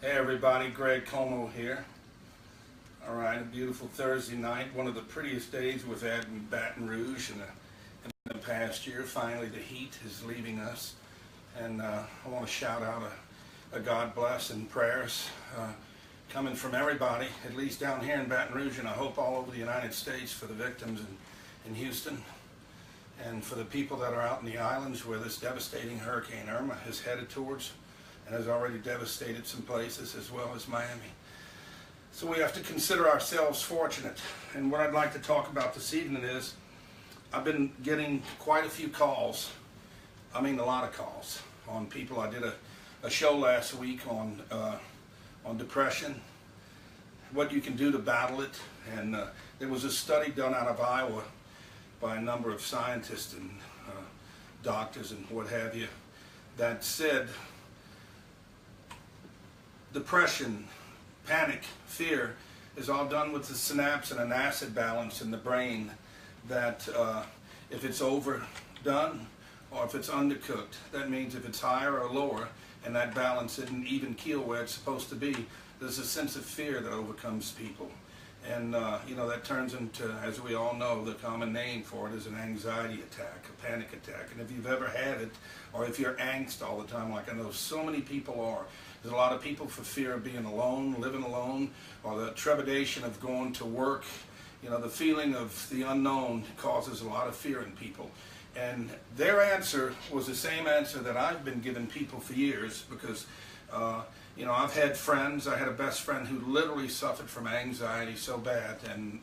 Hey everybody, Greg Como here. All right, a beautiful Thursday night, one of the prettiest days we've had in Baton Rouge in the past year. Finally, the heat is leaving us, and I want to shout out a God bless and prayers coming from everybody, at least down here in Baton Rouge, and I hope all over the United States, for the victims in Houston, and for the people that are out in the islands where this devastating Hurricane Irma is headed towards, and has already devastated some places as well as Miami. So we have to consider ourselves fortunate. And what I'd like to talk about this evening is, I've been getting quite a few calls, I mean a lot of calls, on people. I did a show last week on depression, what you can do to battle it. And there was a study done out of Iowa by a number of scientists and doctors and what have you, that said depression, panic, fear is all done with the synapse and an acid balance in the brain that if it's overdone or if it's undercooked, that means if it's higher or lower and that balance isn't even keel where it's supposed to be, there's a sense of fear that overcomes people. And you know, that turns into, as we all know, the common name for it is an anxiety attack, a panic attack. And if you've ever had it, or if you're angst all the time, like I know so many people are, there's a lot of people for fear of being alone, living alone, or the trepidation of going to work. You know, the feeling of the unknown causes a lot of fear in people. And their answer was the same answer that I've been giving people for years, because you know, I've had friends. I had a best friend who literally suffered from anxiety so bad, and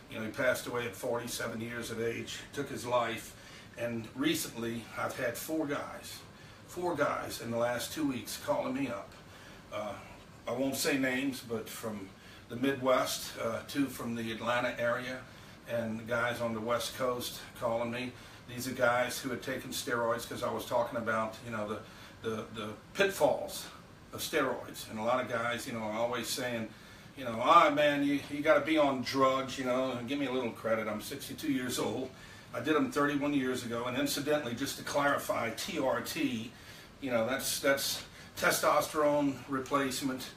you know, he passed away at 47 years of age, took his life. And recently, I've had four guys in the last 2 weeks calling me up. I won't say names, but from the Midwest, two from the Atlanta area, and guys on the West Coast calling me. These are guys who had taken steroids, because I was talking about, you know, the pitfalls of steroids. And a lot of guys, you know, are always saying, you know, man, you got to be on drugs, you know, and give me a little credit. I'm 62 years old. I did them 31 years ago. And incidentally, just to clarify, TRT, you know, that's testosterone replacement,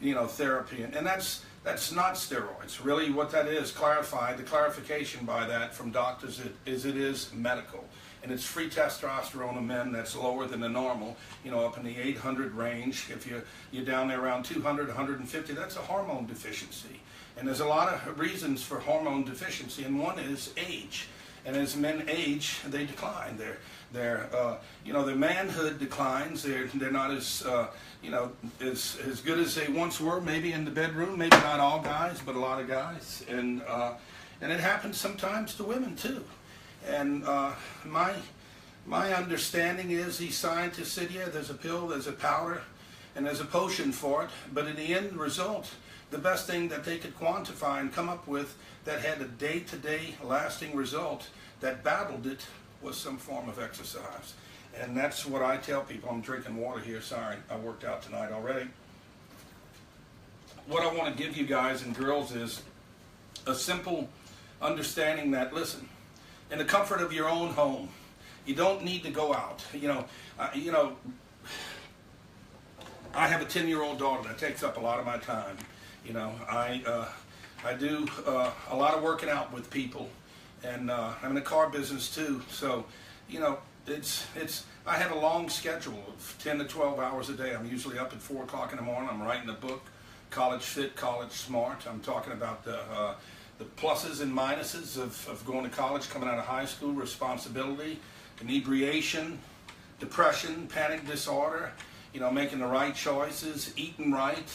you know, therapy. And that's not steroids. Really what that is, clarified, the clarification by that from doctors is it is medical. And it's free testosterone in men that's lower than the normal, you know, up in the 800 range. If you're down there around 200, 150, that's a hormone deficiency. And there's a lot of reasons for hormone deficiency, and one is age. And as men age, they decline. You know, their manhood declines. They're not as you know, as good as they once were. Maybe in the bedroom, maybe not all guys, but a lot of guys. And it happens sometimes to women too. And my understanding is, these scientists said, yeah, there's a pill, there's a powder, and there's a potion for it. But in the end result, the best thing that they could quantify and come up with that had a day-to-day lasting result that battled it was some form of exercise. And that's what I tell people. I'm drinking water here, sorry, I worked out tonight already. What I want to give you guys and girls is a simple understanding that, listen, in the comfort of your own home, you don't need to go out. You know, I have a 10-year-old daughter that takes up a lot of my time. You know, I do a lot of working out with people, and I'm in the car business too. So, you know, I have a long schedule of 10 to 12 hours a day. I'm usually up at 4 o'clock in the morning. I'm writing a book, College Fit, College Smart. I'm talking about the pluses and minuses of going to college, coming out of high school, responsibility, inebriation, depression, panic disorder, you know, making the right choices, eating right,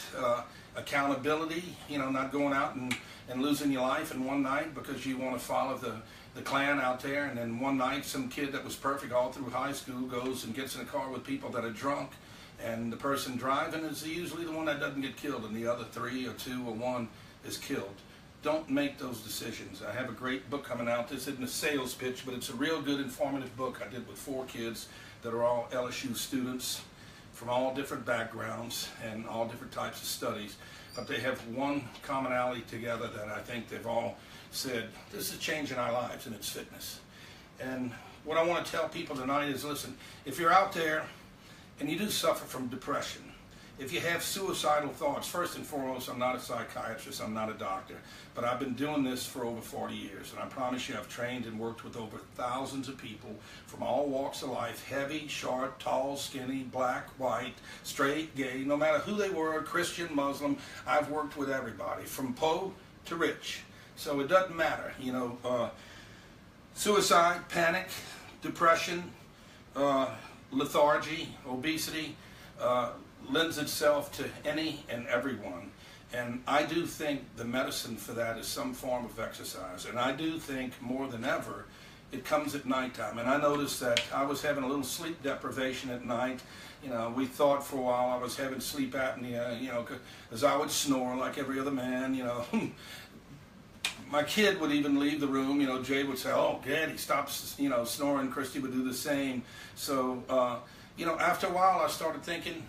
accountability, you know, not going out and losing your life in one night because you want to follow the clan out there, and then one night some kid that was perfect all through high school goes and gets in a car with people that are drunk, and the person driving is usually the one that doesn't get killed, and the other 3 or 2 or 1 is killed. Don't make those decisions. I have a great book coming out. This isn't a sales pitch, but it's a real good informative book I did with 4 kids that are all LSU students from all different backgrounds and all different types of studies. But they have one commonality together that I think they've all said, this is changing our lives, and it's fitness. And what I want to tell people tonight is, listen, if you're out there and you do suffer from depression, if you have suicidal thoughts, first and foremost, I'm not a psychiatrist, I'm not a doctor, but I've been doing this for over 40 years, and I promise you I've trained and worked with over thousands of people from all walks of life, heavy, short, tall, skinny, black, white, straight, gay, no matter who they were, Christian, Muslim. I've worked with everybody, from poor to rich. So it doesn't matter, suicide, panic, depression, lethargy, obesity, lends itself to any and everyone. And I do think the medicine for that is some form of exercise. And I do think more than ever, it comes at nighttime. And I noticed that I was having a little sleep deprivation at night. We thought for a while I was having sleep apnea, because I would snore like every other man, My kid would even leave the room, Jay would say, oh, Daddy, stop, snoring. Christy would do the same. So, after a while I started thinking,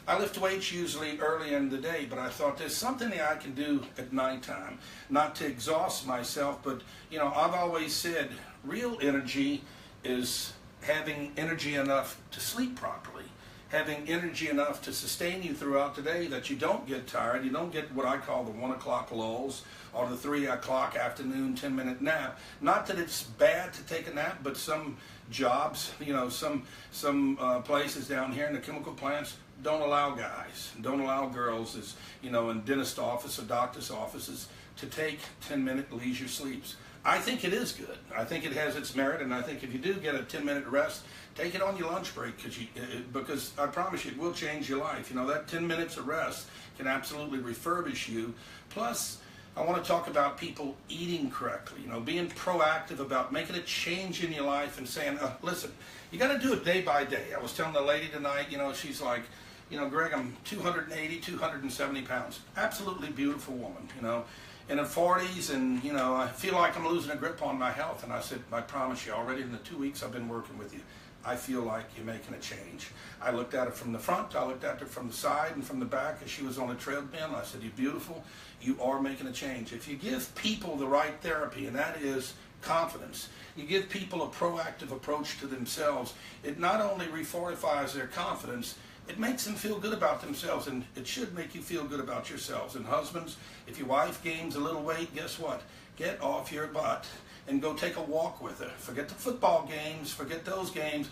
I lift weights usually early in the day, but I thought there's something that I can do at nighttime, not to exhaust myself, but, I've always said real energy is having energy enough to sleep properly, having energy enough to sustain you throughout the day, that you don't get tired, you don't get what I call the 1 o'clock lulls or the 3 o'clock afternoon 10-minute nap. Not that it's bad to take a nap, but some jobs, some places down here in the chemical plants don't allow guys, don't allow girls, in dentist office or doctor's offices, to take 10-minute leisure sleeps. I think it is good. I think it has its merit, and I think if you do get a 10-minute rest, take it on your lunch break, because I promise you it will change your life. That 10 minutes of rest can absolutely refurbish you. Plus, I want to talk about people eating correctly, being proactive about making a change in your life and saying, listen, you got to do it day by day. I was telling the lady tonight, she's like, Greg, I'm 280, 270 pounds. Absolutely beautiful woman, in her 40s, and, I feel like I'm losing a grip on my health. And I said, I promise you, already in the 2 weeks I've been working with you, I feel like you're making a change. I looked at her from the front, I looked at her from the side and from the back as she was on a treadmill. I said, you're beautiful, you are making a change. If you give people the right therapy, and that is confidence, you give people a proactive approach to themselves, it not only refortifies their confidence, it makes them feel good about themselves, and it should make you feel good about yourselves. And husbands, if your wife gains a little weight, guess what? Get off your butt and go take a walk with her. Forget the football games, forget those games.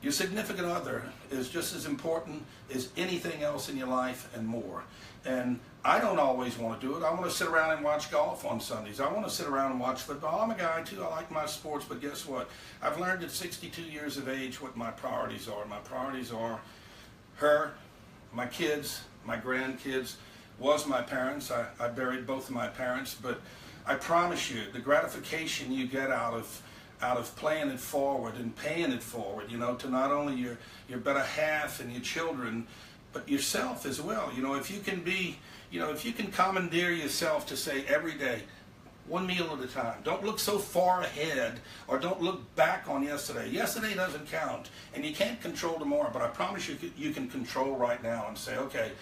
Your significant other is just as important as anything else in your life and more. And I don't always want to do it. I want to sit around and watch golf on Sundays. I want to sit around and watch football. I'm a guy too. I like my sports, but guess what? I've learned at 62 years of age what my priorities are. My priorities are her, my kids, my grandkids, was my parents. I buried both of my parents, but I promise you, the gratification you get out of playing it forward and paying it forward, to not only your better half and your children, but yourself as well. If you can be, if you can commandeer yourself to say every day, one meal at a time. Don't look so far ahead, or don't look back on yesterday. Yesterday doesn't count, and you can't control tomorrow, but I promise you can control right now and say, okay,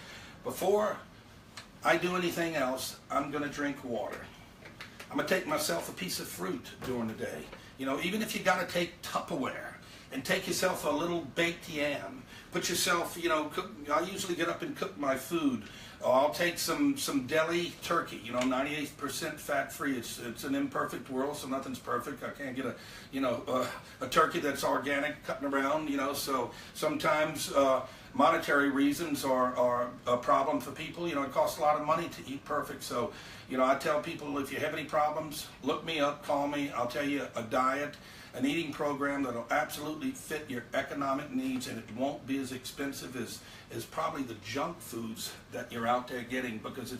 before I do anything else, I'm going to drink water. I'm going to take myself a piece of fruit during the day. Even if you got to take Tupperware and take yourself a little baked yam, put yourself, cook. I usually get up and cook my food. I'll take some deli turkey, 98% fat-free. It's an imperfect world, so nothing's perfect. I can't get a turkey that's organic cutting around, so sometimes monetary reasons are a problem for people. It costs a lot of money to eat perfect. So, I tell people, if you have any problems, look me up, call me. I'll tell you a diet, an eating program that'll absolutely fit your economic needs, and it won't be as expensive as probably the junk foods that you're out there getting, because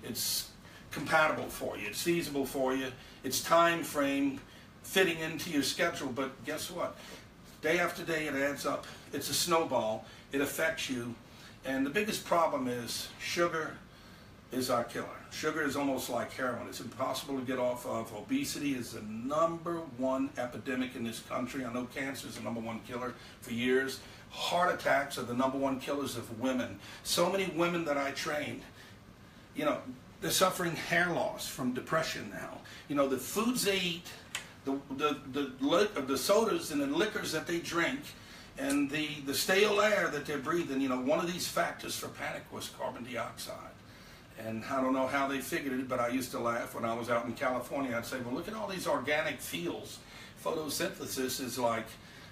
it's compatible for you, it's feasible for you, it's time frame fitting into your schedule. But guess what? Day after day it adds up. It's a snowball. It affects you. And the biggest problem is sugar is our killer. Sugar is almost like heroin. It's impossible to get off of. Obesity is the #1 epidemic in this country. I know cancer is the #1 killer for years. Heart attacks are the #1 killers of women. So many women that I trained, they're suffering hair loss from depression now. The foods they eat, the sodas and the liquors that they drink, And the stale air that they're breathing, you know, one of these factors for panic was carbon dioxide. And I don't know how they figured it, but I used to laugh when I was out in California. I'd say, well, look at all these organic fields. Photosynthesis is like,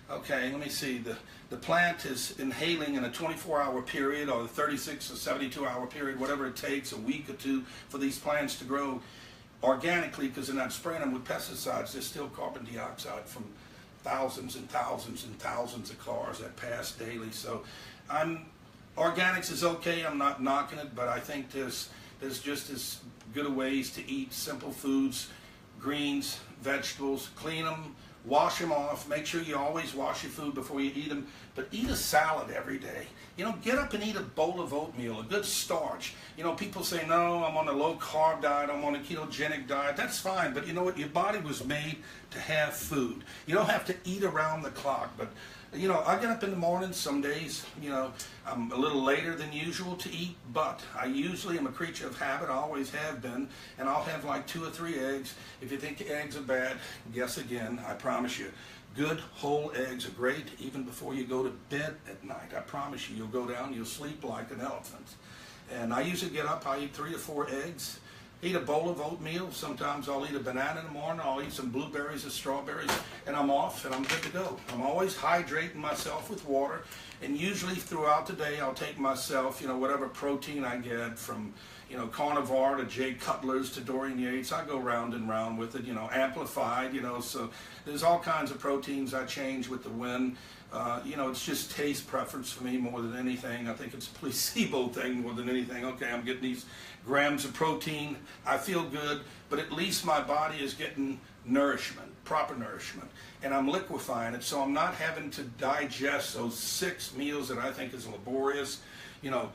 okay, let me see, the plant is inhaling in a 24-hour period or a 36 or 72-hour period, whatever it takes, a week or two for these plants to grow organically, because they're not spraying them with pesticides. There's still carbon dioxide from thousands and thousands and thousands of cars that pass daily. So organics is okay, I'm not knocking it, but I think there's just as good a ways to eat simple foods, greens, vegetables, clean them, wash them off, make sure you always wash your food before you eat them, but eat a salad every day. You know, get up and eat a bowl of oatmeal, a good starch. You know, people say, no, I'm on a low-carb diet, I'm on a ketogenic diet. That's fine, but you know what? Your body was made to have food. You don't have to eat around the clock, but you know, I get up in the morning some days, you know, I'm a little later than usual to eat, but I usually am a creature of habit, I always have been, and I'll have like 2 or 3 eggs. If you think eggs are bad, guess again, I promise you. Good whole eggs are great even before you go to bed at night. I promise you, you'll go down, you'll sleep like an elephant. And I usually get up, I eat 3 or 4 eggs. Eat a bowl of oatmeal. Sometimes I'll eat a banana in the morning. I'll eat some blueberries or strawberries, and I'm off and I'm good to go. I'm always hydrating myself with water, and usually throughout the day I'll take myself, you know, whatever protein I get from, you know, carnivore to Jay Cutler's to Dorian Yates. I go round and round with it, you know, amplified, you know, so there's all kinds of proteins I change with the wind. You know, it's just taste preference for me more than anything. I think it's a placebo thing more than anything. Okay, I'm getting these grams of protein. I feel good, but at least my body is getting nourishment, proper nourishment, and I'm liquefying it, so I'm not having to digest those 6 meals that I think is laborious, you know,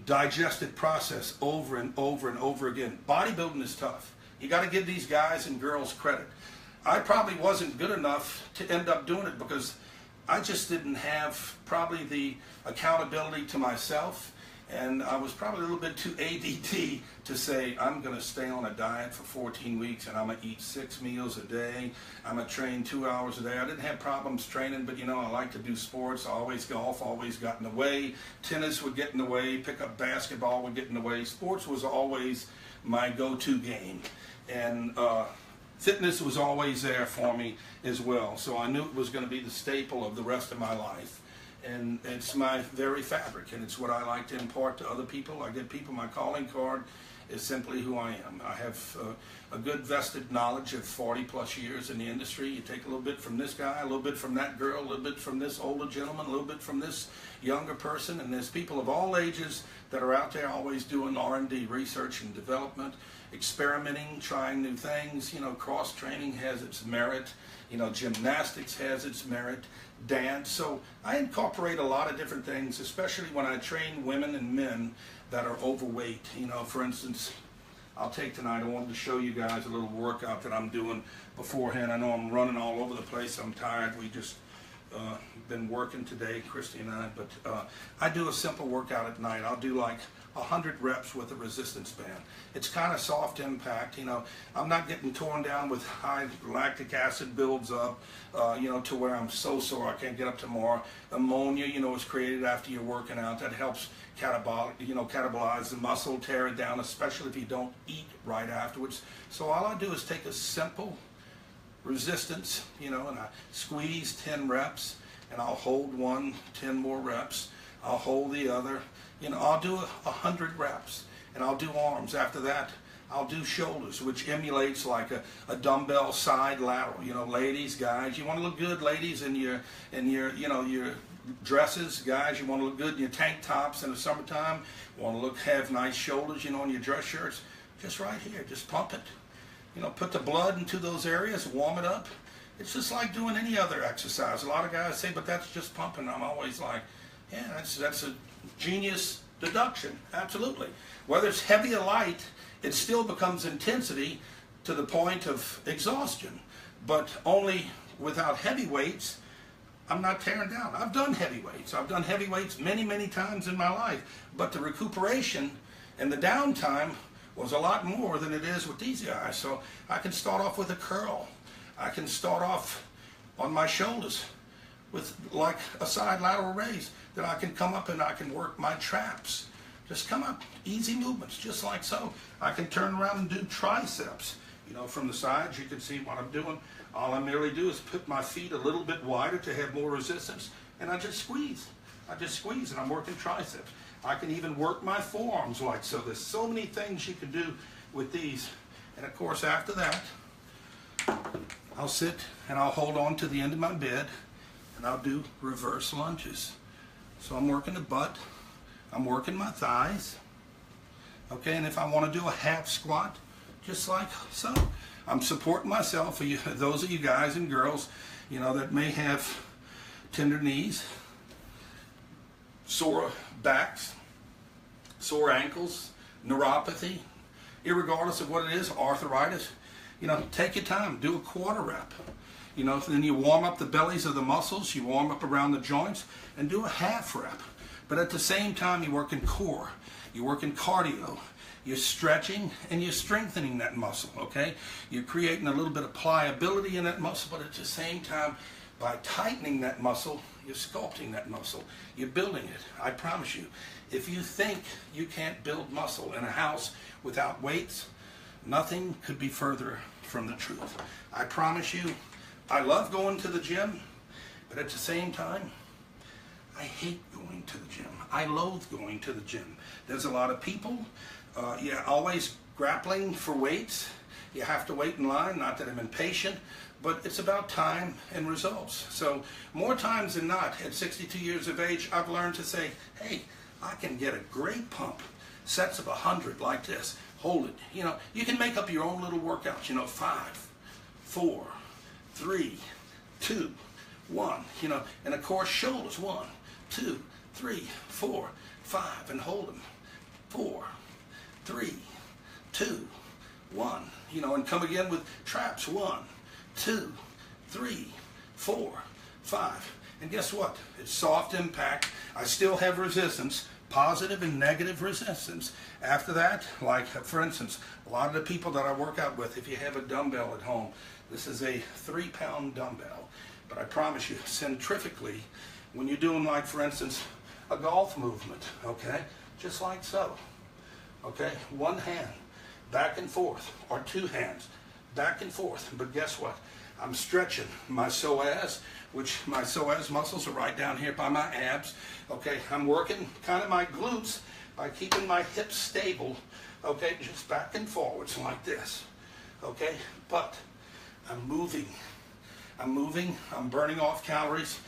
digested process over and over and over again. Bodybuilding is tough. You got to give these guys and girls credit. I probably wasn't good enough to end up doing it because I just didn't have probably the accountability to myself, and I was probably a little bit too ADD to say, I'm going to stay on a diet for 14 weeks and I'm going to eat 6 meals a day. I'm going to train 2 hours a day. I didn't have problems training, but you know, I like to do sports. I always golf, always got in the way. Tennis would get in the way. Pick up basketball would get in the way. Sports was always my go-to game. And fitness was always there for me as well. So I knew it was going to be the staple of the rest of my life. And it's my very fabric, and it's what I like to impart to other people. I get people, my calling card is simply who I am. I have a good vested knowledge of 40 plus years in the industry. You take a little bit from this guy, a little bit from that girl, a little bit from this older gentleman, a little bit from this younger person, and there's people of all ages that are out there always doing R&D, research and development, experimenting, trying new things. You know, cross-training has its merit. You know, gymnastics has its merit, dance. So I incorporate a lot of different things, especially when I train women and men that are overweight. You know, for instance, I'll take tonight, I wanted to show you guys a little workout that I'm doing beforehand. I know I'm running all over the place. I'm tired. We just been working today, Christy and I, but I do a simple workout at night. I'll do like 100 reps with a resistance band. It's kind of soft impact, you know. I'm not getting torn down with high lactic acid builds up, you know, to where I'm so sore I can't get up tomorrow. Ammonia, you know, is created after you're working out. That helps catabolize the muscle, tear it down, especially if you don't eat right afterwards. So all I do is take a simple resistance, you know, and I squeeze 10 reps, and I'll hold 1, 10 more reps. I'll hold the other. You know, I'll do 100 reps, and I'll do arms. After that, I'll do shoulders, which emulates like a dumbbell side lateral. You know, ladies, guys, you want to look good, ladies, in your you know, your dresses. Guys, you want to look good in your tank tops in the summertime. You want to have nice shoulders, you know, in your dress shirts. Just right here, just pump it. You know, put the blood into those areas, warm it up. It's just like doing any other exercise. A lot of guys say, but that's just pumping. I'm always like, yeah, that's a genius deduction. Absolutely. Whether it's heavy or light, it still becomes intensity to the point of exhaustion. But only without heavy weights, I'm not tearing down. I've done heavy weights. I've done heavy weights many, many times in my life. But the recuperation and the downtime was a lot more than it is with these guys. So I can start off with a curl. I can start off on my shoulders with like a side lateral raise, that I can come up and I can work my traps. Just come up, easy movements, just like so. I can turn around and do triceps. You know, from the sides, you can see what I'm doing. All I merely do is put my feet a little bit wider to have more resistance, and I just squeeze. I just squeeze, and I'm working triceps. I can even work my forearms like so. There's so many things you can do with these. And of course, after that, I'll sit and I'll hold on to the end of my bed, and I'll do reverse lunges. So I'm working the butt, I'm working my thighs, okay, and if I want to do a half squat, just like so, I'm supporting myself. For you, those of you guys and girls, you know, that may have tender knees, sore backs, sore ankles, neuropathy, irregardless of what it is, arthritis, you know, take your time, do a quarter rep. You know, then you warm up the bellies of the muscles, you warm up around the joints, and do a half rep. But at the same time, you work in core, you work in cardio, you're stretching and you're strengthening that muscle, okay? You're creating a little bit of pliability in that muscle, but at the same time, by tightening that muscle, you're sculpting that muscle. You're building it. I promise you, if you think you can't build muscle in a house without weights, nothing could be further from the truth. I promise you, I love going to the gym, but at the same time, I hate going to the gym. I loathe going to the gym. There's a lot of people, you're always grappling for weights. You have to wait in line, not that I'm impatient, but it's about time and results. So more times than not, at 62 years of age, I've learned to say, hey, I can get a great pump, sets of 100 like this, hold it. You know, you can make up your own little workouts, you know, 5, 4, 3, 2, 1, you know, and of course shoulders, 1, 2, 3, 4, 5, and hold them, 4, 3, 2, 1, you know, and come again with traps, 1, 2, 3, 4, 5, and guess what? It's soft impact. I still have resistance, positive and negative resistance. After that, like for instance, a lot of the people that I work out with, if you have a dumbbell at home, this is a 3-pound dumbbell, but I promise you, centrifugally, when you're doing, like for instance, a golf movement, okay, just like so, okay, one hand, back and forth, or 2 hands, back and forth, but guess what? I'm stretching my psoas, which my psoas muscles are right down here by my abs, okay, I'm working kind of my glutes by keeping my hips stable, okay, just back and forwards like this, okay, but I'm moving, I'm burning off calories.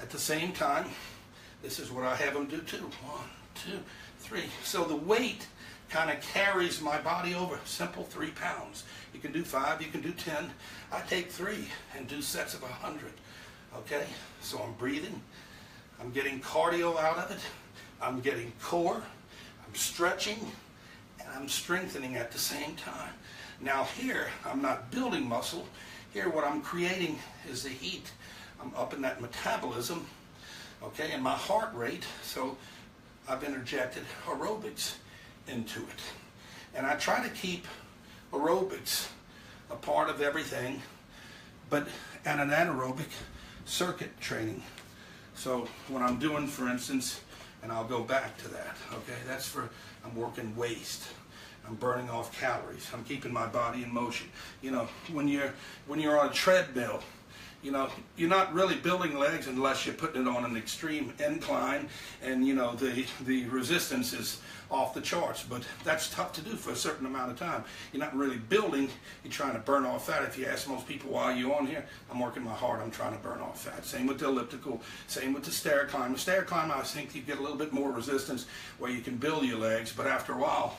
At the same time, this is what I have them do too. 1, 2, 3. So the weight kind of carries my body over. Simple 3 pounds. You can do 5, you can do 10. I take 3 and do sets of 100. Okay? So I'm breathing. I'm getting cardio out of it. I'm getting core. I'm stretching. And I'm strengthening at the same time. Now here, I'm not building muscle. Here what I'm creating is the heat. I'm upping that metabolism, okay, and my heart rate, so I've interjected aerobics into it. And I try to keep aerobics a part of everything, but at an anaerobic circuit training. So when I'm doing, for instance, and I'll go back to that, okay, that's for, I'm working waist. I'm burning off calories. I'm keeping my body in motion. You know, when you're on a treadmill, you know, you're not really building legs unless you're putting it on an extreme incline and, you know, the resistance is off the charts. But that's tough to do for a certain amount of time. You're not really building, you're trying to burn off fat. If you ask most people, why are you on here? I'm working my heart, I'm trying to burn off fat. Same with the elliptical, same with the stair climb. The stair climb, I think you get a little bit more resistance where you can build your legs, but after a while,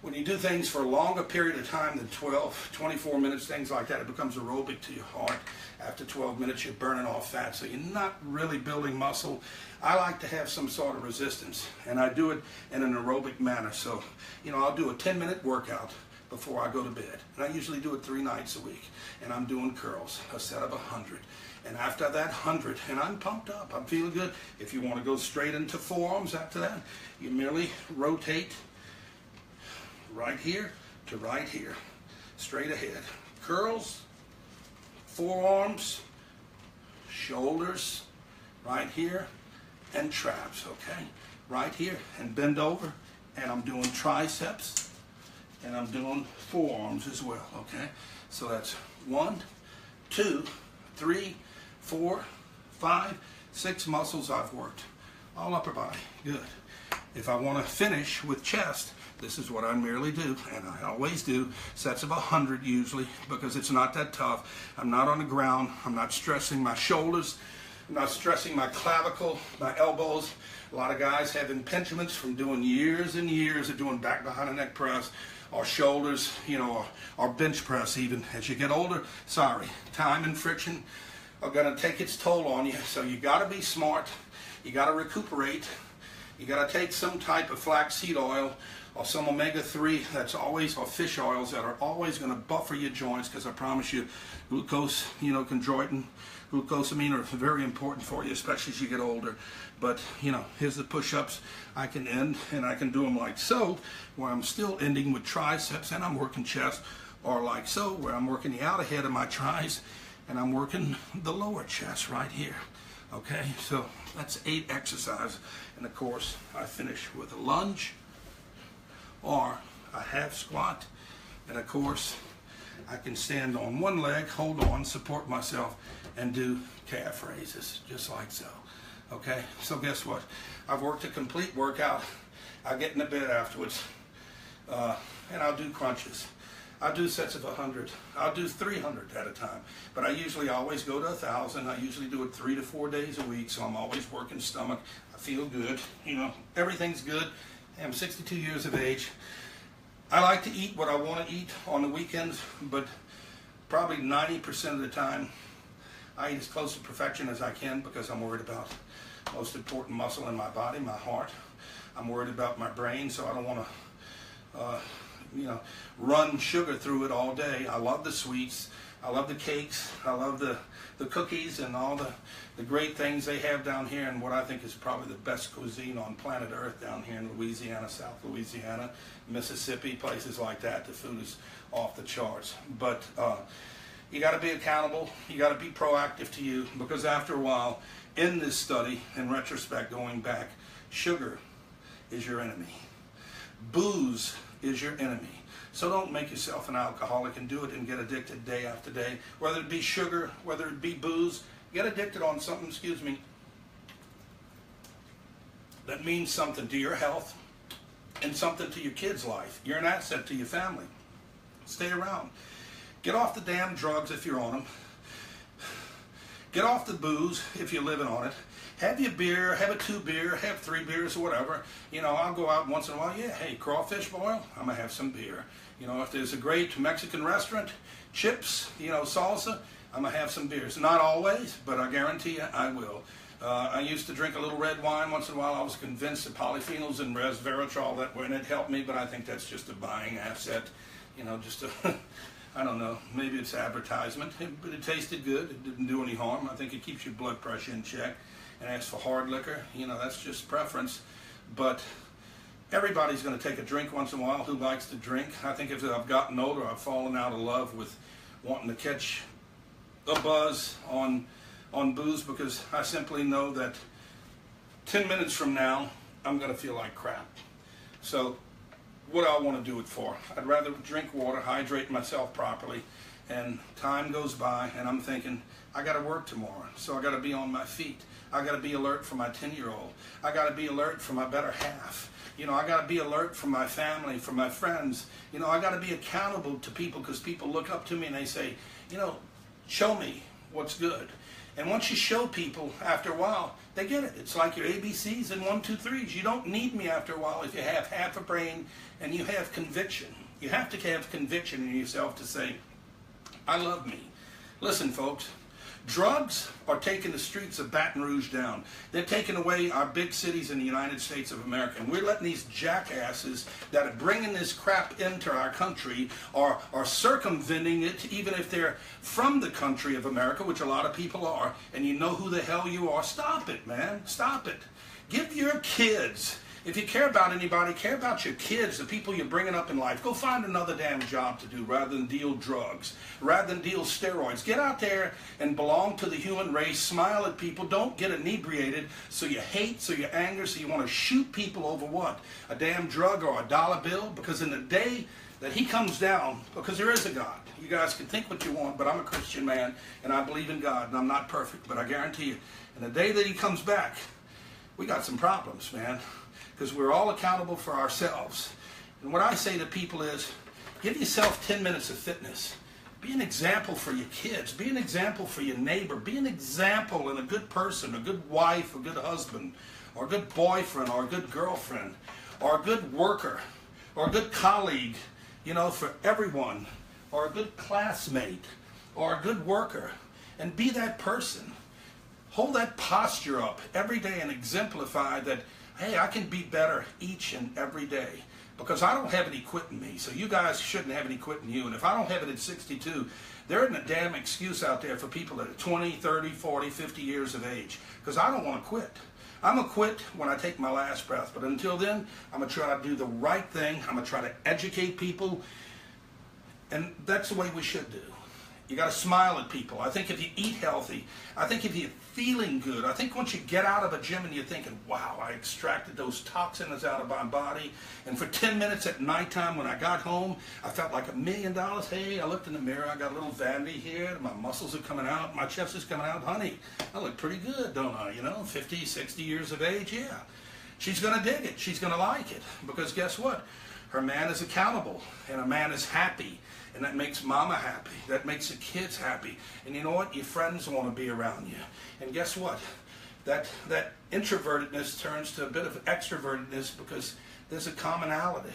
when you do things for a longer period of time than 12, 24 minutes, things like that, it becomes aerobic to your heart. After 12 minutes, you're burning off fat, so you're not really building muscle. I like to have some sort of resistance, and I do it in an aerobic manner. So, you know, I'll do a 10-minute workout before I go to bed, and I usually do it 3 nights a week, and I'm doing curls, a set of 100. And after that 100, and I'm pumped up, I'm feeling good. If you want to go straight into forearms after that, you merely rotate right here to right here, straight ahead. Curls, forearms, shoulders, right here, and traps, okay? Right here, and bend over, and I'm doing triceps, and I'm doing forearms as well, okay? So that's 1, 2, 3, 4, 5, 6 muscles I've worked. All upper body, good. If I want to finish with chest, this is what I merely do, and I always do, sets of 100 usually, because it's not that tough. I'm not on the ground, I'm not stressing my shoulders, I'm not stressing my clavicle, my elbows. A lot of guys have impingements from doing years and years of doing back behind the neck press, or shoulders, you know, or bench press even. As you get older, sorry, time and friction are going to take its toll on you, so you got to be smart, you got to recuperate, you got to take some type of flaxseed oil or some omega-3 that's always, or fish oils that are always going to buffer your joints, because I promise you, glucose, you know, chondroitin, glucosamine are very important for you, especially as you get older. But, you know, here's the push-ups I can end, and I can do them like so, where I'm still ending with triceps and I'm working chest, or like so, where I'm working the outer head of my tris and I'm working the lower chest right here. Okay, so that's 8 exercises, and of course I finish with a lunge or a half squat, and of course I can stand on one leg, hold on, support myself, and do calf raises, just like so. Okay, so guess what? I've worked a complete workout. I'll get in the bed afterwards, and I'll do crunches. I'll do sets of 100. I'll do 300 at a time. But I usually always go to 1,000. I usually do it 3 to 4 days a week, so I'm always working stomach. I feel good. You know, everything's good. I'm 62 years of age. I like to eat what I want to eat on the weekends, but probably 90% of the time, I eat as close to perfection as I can, because I'm worried about the most important muscle in my body, my heart. I'm worried about my brain, so I don't want to you know, run sugar through it all day. I love the sweets, I love the cakes, I love the cookies and all the great things they have down here, and what I think is probably the best cuisine on planet Earth down here in Louisiana, South Louisiana, Mississippi, places like that. The food is off the charts. But you got to be accountable, you got to be proactive to you, because after a while, in this study, in retrospect, going back, sugar is your enemy. Booze is your enemy. So don't make yourself an alcoholic and do it and get addicted day after day. Whether it be sugar, whether it be booze, get addicted on something, excuse me, that means something to your health and something to your kids' life. You're an asset to your family. Stay around. Get off the damn drugs if you're on them. Get off the booze if you're living on it. Have your beer, have a 2 beer, have 3 beers or whatever. You know, I'll go out once in a while. Yeah, hey, crawfish boil, I'm going to have some beer. You know, if there's a great Mexican restaurant, chips, you know, salsa, I'm going to have some beers. Not always, but I guarantee you I will. I used to drink a little red wine once in a while. I was convinced that polyphenols and resveratrol, that when it helped me, but I think that's just a buying asset. You know, just a, I don't know, maybe it's advertisement, but it tasted good. It didn't do any harm. I think it keeps your blood pressure in check. And as for hard liquor, you know, that's just preference. But everybody's going to take a drink once in a while who likes to drink. I think as I've gotten older, I've fallen out of love with wanting to catch a buzz on booze, because I simply know that 10 minutes from now, I'm going to feel like crap. So what do I want to do it for? I'd rather drink water, hydrate myself properly, and time goes by, and I'm thinking, I got to work tomorrow, so I got to be on my feet. I got to be alert for my 10-year-old. I got to be alert for my better half. You know, I got to be alert for my family, for my friends. You know, I got to be accountable to people, because people look up to me and they say, you know, show me what's good. And once you show people, after a while, they get it. It's like your ABCs and 1, 2, 3s. You don't need me after a while if you have half a brain and you have conviction. You have to have conviction in yourself to say, I love me. Listen, folks. Drugs are taking the streets of Baton Rouge down. They're taking away our big cities in the United States of America. And we're letting these jackasses that are bringing this crap into our country, or are circumventing it, even if they're from the country of America, which a lot of people are, and you know who the hell you are. Stop it, man. Stop it. Give your kids, If you care about anybody, care about your kids, the people you're bringing up in life. Go find another damn job to do rather than deal drugs, rather than deal steroids. Get out there and belong to the human race. Smile at people. Don't get inebriated so you hate, so you're angry, so you want to shoot people over what? A damn drug or a dollar bill? Because in the day that he comes down, because there is a God. You guys can think what you want, but I'm a Christian man, and I believe in God, and I'm not perfect, but I guarantee you, in the day that he comes back, we got some problems, man. Because we're all accountable for ourselves. And what I say to people is, give yourself 10 minutes of fitness. Be an example for your kids. Be an example for your neighbor. Be an example and a good person, a good wife, a good husband, or a good boyfriend, or a good girlfriend, or a good worker, or a good colleague, you know, for everyone, or a good classmate, or a good worker. And be that person. Hold that posture up every day and exemplify that, hey, I can be better each and every day because I don't have any quit in me. So you guys shouldn't have any quit in you. And if I don't have it at 62, there isn't a damn excuse out there for people that are 20, 30, 40, 50 years of age because I don't want to quit. I'm going to quit when I take my last breath. But until then, I'm going to try to do the right thing. I'm going to try to educate people. And that's the way we should do. You got to smile at people. I think if you eat healthy, I think if you're feeling good, I think once you get out of a gym and you're thinking, wow, I extracted those toxins out of my body, and for 10 minutes at nighttime when I got home, I felt like $1 million. Hey, I looked in the mirror, I got a little vanity here, my muscles are coming out, my chest is coming out. Honey, I look pretty good, don't I? You know, 50, 60 years of age, yeah. She's going to dig it. She's going to like it. Because guess what? Her man is accountable, and a man is happy. And that makes mama happy. That makes the kids happy. And you know what? Your friends want to be around you. And guess what? That introvertedness turns to a bit of extrovertedness because there's a commonality.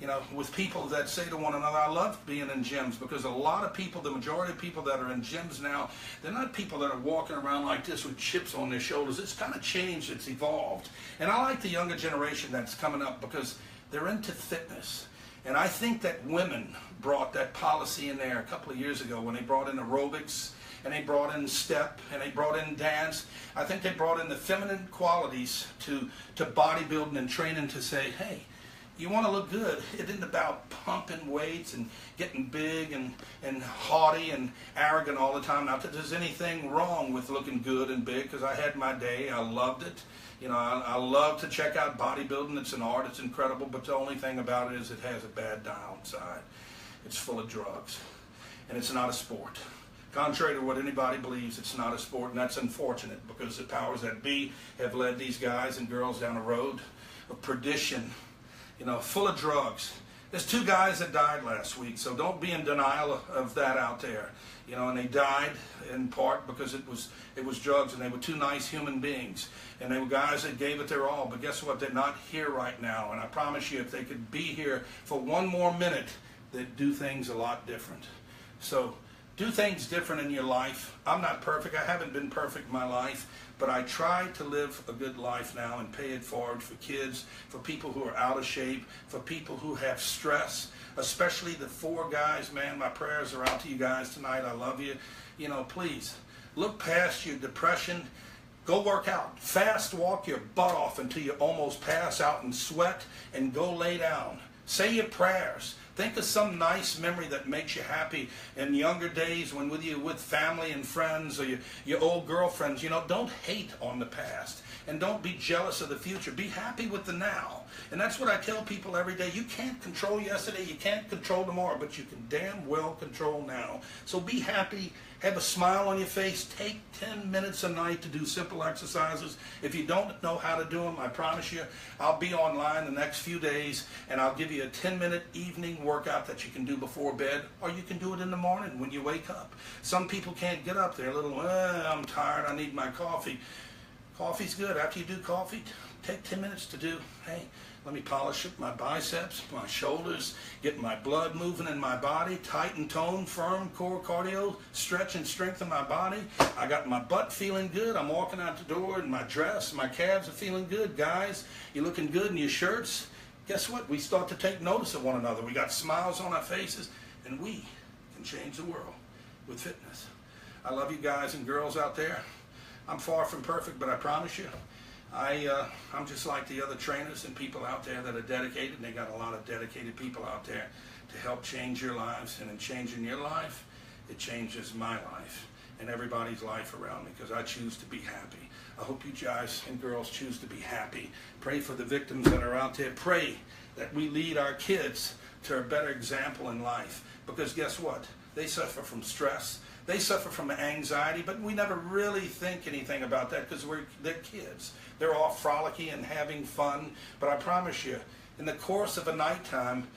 You know, with people that say to one another, I love being in gyms because a lot of people, the majority of people that are in gyms now, they're not people that are walking around like this with chips on their shoulders. It's kind of changed. It's evolved. And I like the younger generation that's coming up because they're into fitness. And I think that women brought that policy in there a couple of years ago when they brought in aerobics and they brought in step and they brought in dance. I think they brought in the feminine qualities to bodybuilding and training to say, hey, you want to look good. It isn't about pumping weights and getting big and haughty and arrogant all the time. Not that there's anything wrong with looking good and big because I had my day. I loved it. You know, I love to check out bodybuilding. It's an art. It's incredible. But the only thing about it is it has a bad downside. It's full of drugs. And it's not a sport. Contrary to what anybody believes, it's not a sport. And that's unfortunate because the powers that be have led these guys and girls down a road of perdition, you know, full of drugs. There's 2 guys that died last week, so don't be in denial of that out there. You know, and they died in part because it was drugs, and they were 2 nice human beings. And they were guys that gave it their all, but guess what? They're not here right now. And I promise you, if they could be here for 1 more minute, they'd do things a lot different. So do things different in your life. I'm not perfect. I haven't been perfect in my life, but I try to live a good life now and pay it forward for kids, for people who are out of shape, for people who have stress, especially the 4 guys. Man, my prayers are out to you guys tonight. I love you. You know, please look past your depression. Go work out. Fast walk your butt off until you almost pass out and sweat, and go lay down. Say your prayers. Think of some nice memory that makes you happy in younger days when with family and friends or your old girlfriends. You know, don't hate on the past and don't be jealous of the future. Be happy with the now. And that's what I tell people every day. You can't control yesterday, you can't control tomorrow, but you can damn well control now. So be happy, have a smile on your face, take 10 minutes a night to do simple exercises. If you don't know how to do them, I promise you, I'll be online the next few days and I'll give you a 10-minute evening workout that you can do before bed, or you can do it in the morning when you wake up. Some people can't get up. They're a little, I'm tired, I need my coffee. Coffee's good. After you do coffee, take 10 minutes to do, hey, let me polish up my biceps, my shoulders, get my blood moving in my body, tight and toned, firm core cardio, stretch and strengthen my body. I got my butt feeling good. I'm walking out the door in my dress. My calves are feeling good. Guys, you're looking good in your shirts. Guess what? We start to take notice of one another. We got smiles on our faces, and we can change the world with fitness. I love you guys and girls out there. I'm far from perfect, but I promise you, I'm just like the other trainers and people out there that are dedicated, and they got a lot of dedicated people out there to help change your lives. And in changing your life, it changes my life and everybody's life around me, because I choose to be happy. I hope you guys and girls choose to be happy. Pray for the victims that are out there. Pray that we lead our kids to a better example in life, because guess what? They suffer from stress. They suffer from anxiety, but we never really think anything about that because they're kids. They're all frolicky and having fun. But I promise you, in the course of a nighttime,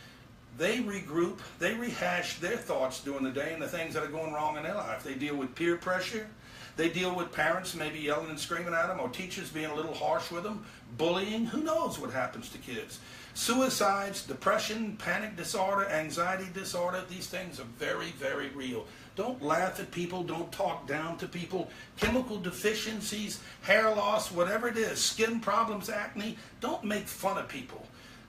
they regroup, they rehash their thoughts during the day and the things that are going wrong in their life. They deal with peer pressure. They deal with parents maybe yelling and screaming at them, or teachers being a little harsh with them, bullying. Who knows what happens to kids? Suicides, depression, panic disorder, anxiety disorder, these things are very, very real. Don't laugh at people. Don't talk down to people. Chemical deficiencies, hair loss, whatever it is, skin problems, acne, don't make fun of people.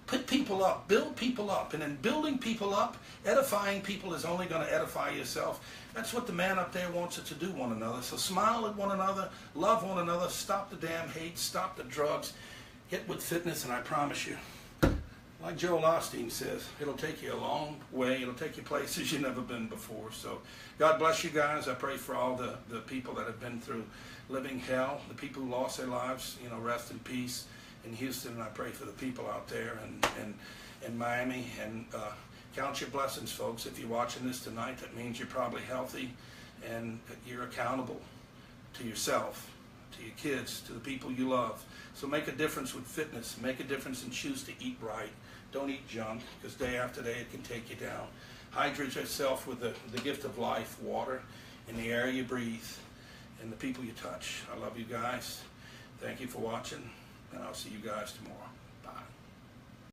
Put people up, build people up, and in building people up, edifying people is only going to edify yourself. That's what the man up there wants us to do, one another. So smile at one another, love one another, stop the damn hate, stop the drugs, get with fitness, and I promise you, like Joel Osteen says, it'll take you a long way. It'll take you places you've never been before. So God bless you guys. I pray for all the people that have been through living hell, the people who lost their lives, rest in peace in Houston. And I pray for the people out there in Miami. And count your blessings, folks. If you're watching this tonight, that means you're probably healthy and you're accountable to yourself, to your kids, to the people you love. So make a difference with fitness. Make a difference and choose to eat right. Don't eat junk, because day after day it can take you down. Hydrate yourself with the gift of life, water, and the air you breathe, and the people you touch. I love you guys. Thank you for watching, and I'll see you guys tomorrow.